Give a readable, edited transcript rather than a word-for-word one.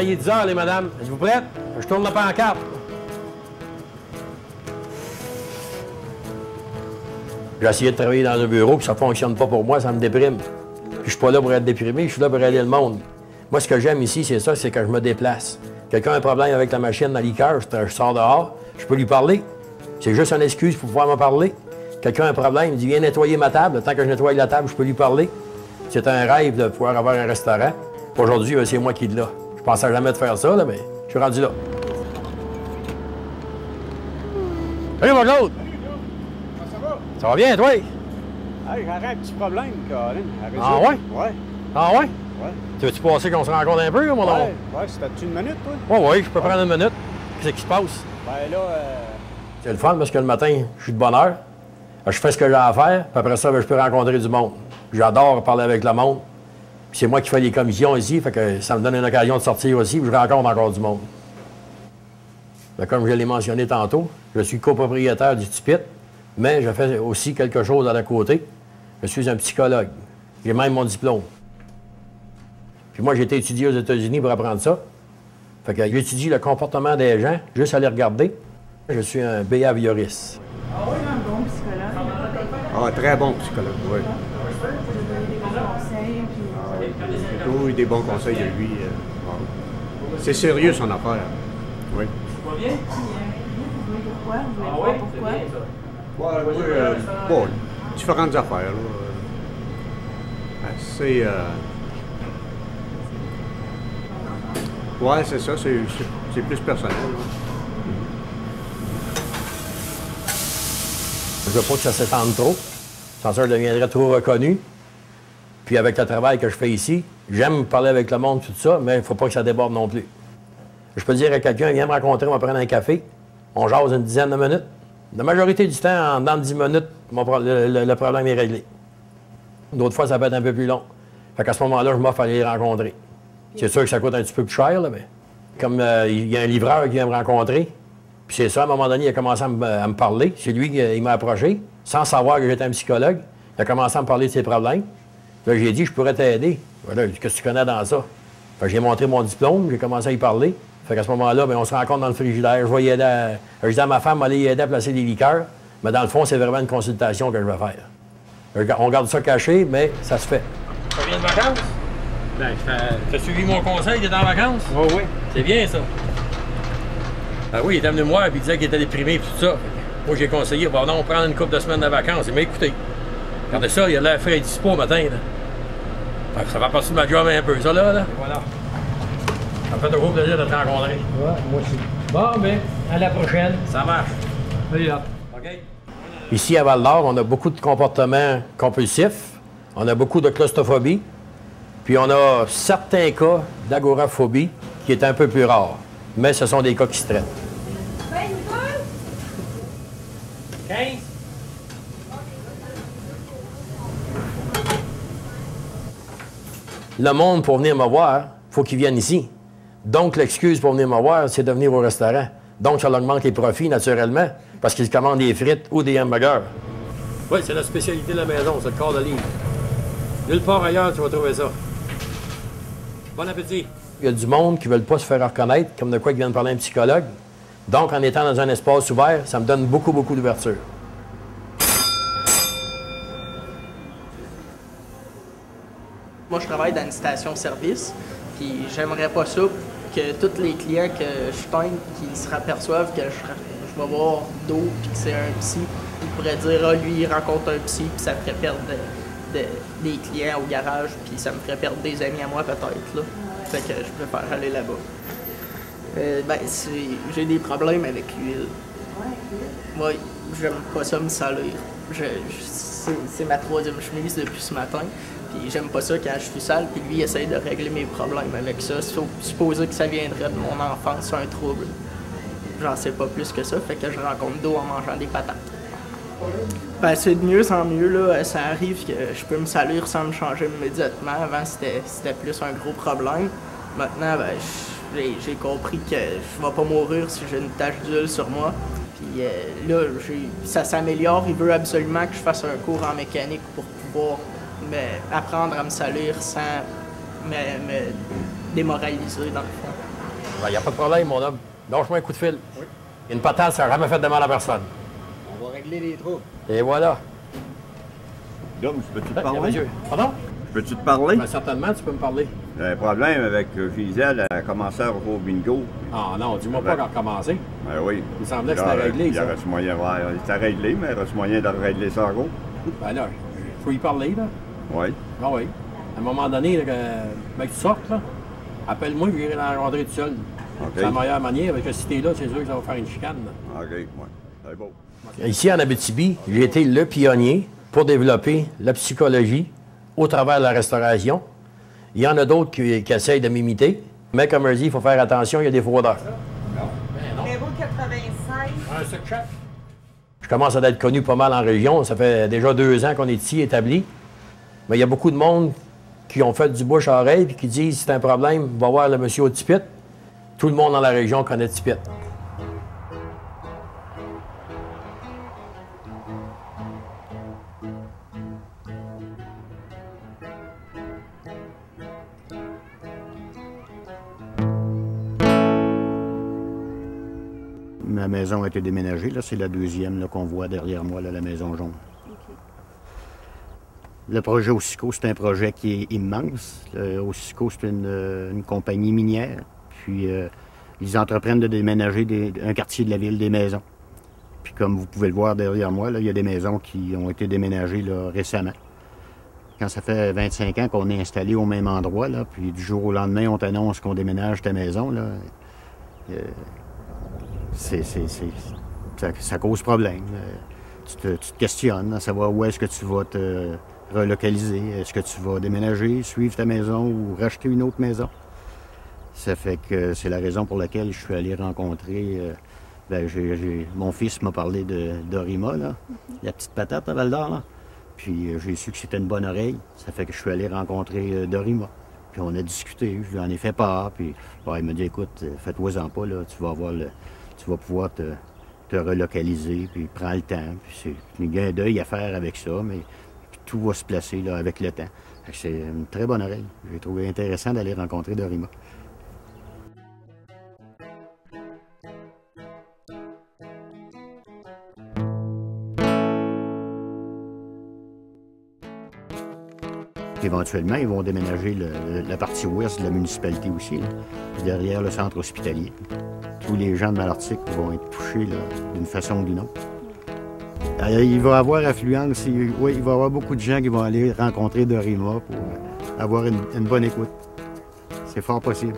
Il est 10 heures, les madames. Êtes-vous prêtes? Je tourne la pancarte. J'ai essayé de travailler dans un bureau, puis ça ne fonctionne pas pour moi, ça me déprime. Puis je ne suis pas là pour être déprimé, je suis là pour aider le monde. Moi, ce que j'aime ici, c'est ça, c'est que je me déplace. Quelqu'un a un problème avec la machine à liqueur, je sors dehors, je peux lui parler. C'est juste une excuse pour pouvoir me parler. Quelqu'un a un problème, il dit « Viens nettoyer ma table ». Tant que je nettoie la table, je peux lui parler. C'est un rêve de pouvoir avoir un restaurant. Aujourd'hui, c'est moi qui est là. Je pensais jamais de faire ça, là, mais je suis rendu là. Salut, mon Claude! Ça va? Ça va bien, toi? Hey, j'aurais un petit problème, Colin. Ah ouais? Ouais. Ah ouais? Ouais. Tu veux-tu passer qu'on se rencontre un peu, mon nom? Ouais, c'était une minute, toi? Oui, je peux prendre une minute. Qu'est-ce qui se passe? Ben là, C'est le fun parce que le matin, je suis de bonne heure. Je fais ce que j'ai à faire, puis après ça, je peux rencontrer du monde. J'adore parler avec le monde. Puis c'est moi qui fais les commissions ici, fait que ça me donne une occasion de sortir aussi, puis je rencontre encore du monde. Mais comme je l'ai mentionné tantôt, je suis copropriétaire du Tipit, mais je fais aussi quelque chose à la côté. Je suis un psychologue. J'ai même mon diplôme. Puis moi, j'ai été étudié aux États-Unis pour apprendre ça. Fait que j'étudie le comportement des gens, juste à les regarder. Je suis un behavioriste. Ah oui, un bon psychologue. ah, très bon psychologue, oui. Oui, des bons conseils de lui. C'est sérieux, son affaire. Oui. Pourquoi? Vous voulez voir pourquoi? Bon, différentes affaires. C'est... Ouais, c'est ça, c'est plus personnel. Je veux pas que ça s'étende trop. Sans ça, je deviendrais trop reconnu. Puis avec le travail que je fais ici, j'aime parler avec le monde, tout ça, mais il ne faut pas que ça déborde non plus. Je peux dire à quelqu'un, viens me rencontrer, on va prendre un café. On jase une dizaine de minutes. La majorité du temps, en dedans de 10 minutes, le problème est réglé. D'autres fois, ça peut être un peu plus long. Fait qu'à ce moment-là, je m'offre à aller les rencontrer. C'est sûr que ça coûte un petit peu plus cher, là, mais comme il y a un livreur qui vient me rencontrer, puis c'est ça, à un moment donné, il a commencé à me parler. C'est lui qui m'a approché, sans savoir que j'étais un psychologue. Il a commencé à me parler de ses problèmes. Là, j'ai dit, je pourrais t'aider. Voilà, qu'est-ce que tu connais dans ça? Fait que j'ai montré mon diplôme, j'ai commencé à y parler. Fait qu'à ce moment-là, bien, on se rencontre dans le frigidaire. Je vais y aider je dis à ma femme, aller y aider à placer des liqueurs. Mais dans le fond, c'est vraiment une consultation que je vais faire. On garde ça caché, mais ça se fait. Tu reviens de vacances? Ben, tu as suivi mon conseil, tu es en vacances? Oui, oui. C'est bien, ça. Ah oui, il était venu me voir et il disait qu'il était déprimé et tout ça. Moi, j'ai conseillé, bon, non, on prend une couple de semaines de vacances. Il m'a écouté. Regardez ça, il a l'air frais et dispo au matin, là. Ça va passer de ma job un peu, ça, là. Voilà. Ça me fait toujours plaisir de te rencontrer. Ouais, moi aussi. Bon, ben, à la prochaine. Ça marche. Oui, là. OK. Ici, à Val-d'Or, on a beaucoup de comportements compulsifs. On a beaucoup de claustrophobie. Puis on a certains cas d'agoraphobie qui est un peu plus rare. Mais ce sont des cas qui se traitent. 15. Le monde, pour venir me voir, il faut qu'il vienne ici. Donc, l'excuse pour venir me voir, c'est de venir au restaurant. Donc, ça augmente les profits, naturellement, parce qu'ils commandent des frites ou des hamburgers. Oui, c'est la spécialité de la maison, c'est le corps de livre. Nulle part ailleurs, tu vas trouver ça. Bon appétit. Il y a du monde qui ne veulent pas se faire reconnaître, comme de quoi ils viennent parler à un psychologue. Donc, en étant dans un espace ouvert, ça me donne beaucoup, beaucoup d'ouverture. Moi, je travaille dans une station-service, puis j'aimerais pas ça que tous les clients que je teinte, qui se aperçoivent que je vais voir d'eau, puis que c'est un psy. Ils pourraient dire, ah, lui, il rencontre un psy, puis ça me ferait perdre des clients au garage, puis ça me ferait perdre des amis à moi, peut-être, là. Fait que je préfère aller là-bas. J'ai des problèmes avec l'huile. Oui, j'aime pas ça me salir. C'est ma troisième chemise depuis ce matin. Puis j'aime pas ça quand je suis sale, puis lui il essaye de régler mes problèmes avec ça. Supposer que ça viendrait de mon enfance, un trouble. J'en sais pas plus que ça, fait que je rencontre d'eau en mangeant des patates. Ben, c'est de mieux en mieux, là. Ça arrive que je peux me salir sans me changer immédiatement. Avant, c'était plus un gros problème. Maintenant, ben, j'ai compris que je vais pas mourir si j'ai une tache d'huile sur moi. Puis là, ça s'améliore. Il veut absolument que je fasse un cours en mécanique pour pouvoir apprendre à me salir sans me démoraliser, dans le fond. Il n'y a pas de problème, mon homme. Lâche-moi un coup de fil. Oui. Une patate, ça n'a jamais fait de mal à personne. On va régler les troubles. Et voilà. Dom, peux-tu te parler? Monsieur. Pardon? Peux-tu te parler? Ben, certainement, tu peux me parler. J'ai un problème avec Gisèle, elle a commencé à au bingo. Ah non, dis-moi pas qu'elle a recommencé. Ben oui. Il me semblait que c'était réglé, il y aurait moyen, ouais, c'était réglé, mais il y aurait moyen de régler ça en gros. Ben là, il faut y parler, là. Oui. Ah oui. À un moment donné, là, que tu sortes, là, appelle-moi, je viendrai la rentrer tout seul. Okay. C'est la meilleure manière, parce que si t'es là, c'est sûr que ça va faire une chicane. Là. OK, oui. C'est beau. Ici, en Abitibi, j'ai été le pionnier pour développer la psychologie au travers de la restauration. Il y en a d'autres qui essayent de m'imiter, mais comme je dis, il faut faire attention, il y a des fraudeurs. Numéro 85. Un sucre chef. Je commence à être connu pas mal en région. Ça fait déjà 2 ans qu'on est ici établi. Mais il y a beaucoup de monde qui ont fait du bouche à oreille et qui disent c'est un problème, va voir le monsieur au Tipit. Tout le monde dans la région connaît Tipit. Ma maison a été déménagée, là, c'est la deuxième qu'on voit derrière moi, là, la maison jaune. Okay. Le projet Osico, c'est un projet qui est immense. Osico, c'est une compagnie minière. Puis ils entreprennent de déménager un quartier de la ville, des maisons. Puis comme vous pouvez le voir derrière moi, là, il y a des maisons qui ont été déménagées là, récemment. Quand ça fait 25 ans qu'on est installé au même endroit, là, puis du jour au lendemain, on t'annonce qu'on déménage ta maison, là, ça cause problème. Tu te questionnes à savoir où est-ce que tu vas te relocaliser. Est-ce que tu vas déménager, suivre ta maison ou racheter une autre maison? Ça fait que c'est la raison pour laquelle je suis allé rencontrer... mon fils m'a parlé de Dorima, là, la petite patate à Val-d'Or, là. Puis j'ai su que c'était une bonne oreille. Ça fait que je suis allé rencontrer Dorima. Puis on a discuté, je lui en ai fait part. Puis il m'a dit, écoute, fais-toi-en pas, là, tu vas pouvoir te relocaliser, puis prends le temps. Puis c'est un gain d'œil à faire avec ça, mais tout va se placer là, avec le temps. C'est une très bonne oreille. J'ai trouvé intéressant d'aller rencontrer Dorima. Éventuellement, ils vont déménager la partie ouest de la municipalité aussi, là, derrière le centre hospitalier. Tous les gens de Malartic vont être touchés d'une façon ou d'une autre. Il va y avoir affluence, oui, il va y avoir beaucoup de gens qui vont aller rencontrer Dorima pour avoir une bonne écoute. C'est fort possible.